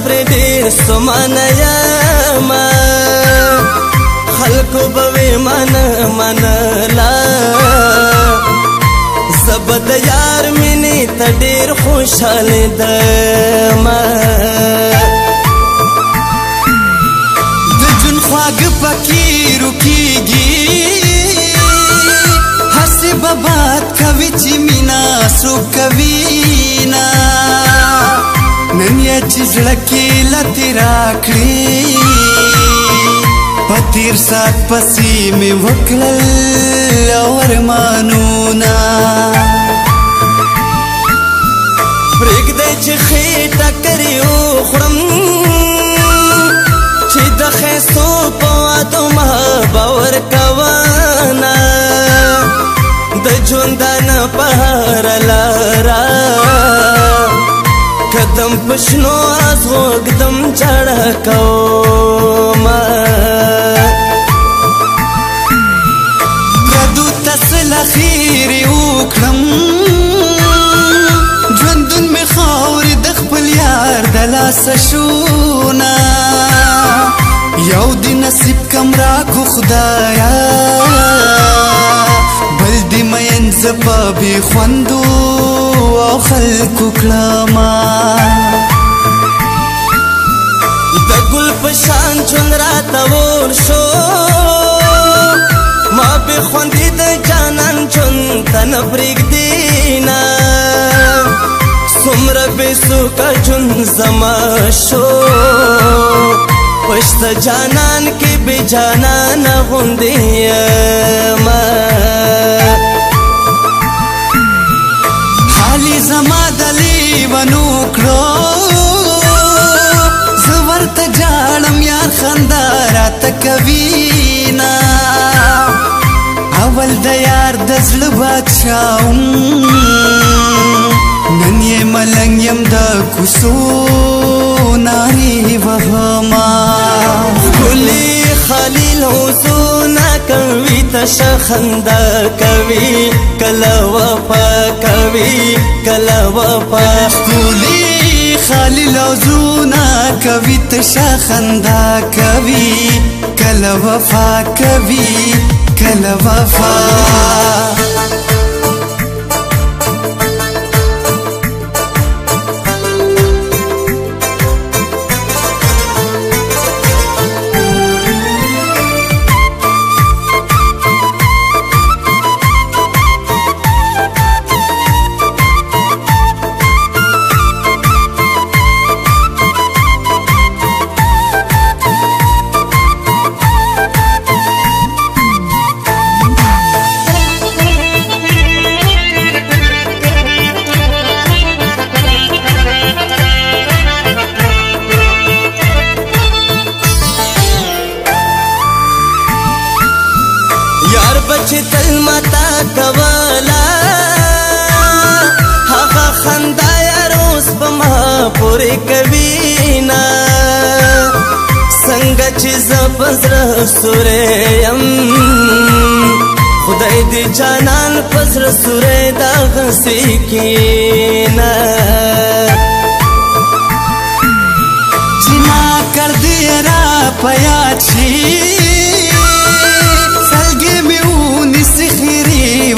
پر دیر سمانا یاما خلقو بوی من لا زبد یار منی تا دیر خوشحال دما د جون خواږ پکې رکیږي هسې به باد کوي چې مینا څوک کوي نه نن یې چې زړه کې لتې راکړې په تېر ساعت پسې مې وکړل ارمانونه پرېږدی چې ښې ټکرې وخورم چې د ښایستو په وعدو ما باور کوانه د ژوندانه په هره لاره قدم په شنو ازغو ږدم چاړه کومه پردو ته صله خیرې وکړم ژوندون مې خاورې د خپل یار د لاسه شونه یو د نصیب کم راکو خدایا بل د مین زه په بې خوندو او خلکو کړما د ګل په شان ژوند راته ور شو ما بې خوندي د جانان ژوند ته نه پرېږدي نه څومره بې سوکه ژوند زما شو پشت جانان کې بې جانانه غوندې یمه حالې زما د لیونو کړو زه ورته جاړم یار خندا راته کوي نه اول د یار د زړه بادشاه نن یې ملنګ یم د کوڅو نارې وهما ښکلي خالي لوزونه کوي تشه خندا کوي کله وفا کوي کله وفا ښکلي خالي لوزونه کوي تشه خندا کوي کله وفا کوي کله وفا چې تل ماتا کولا هغه خندا یار اوس په ما پورې کوي نه څنګه چې زه په زړه سوری یم خدای دې جانان په زړه سوری دغسې کښېنه چې ناکړ دې را په یاد شي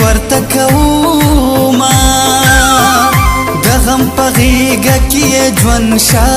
ورته کوما د غم په غېږه کې یې ژوند شه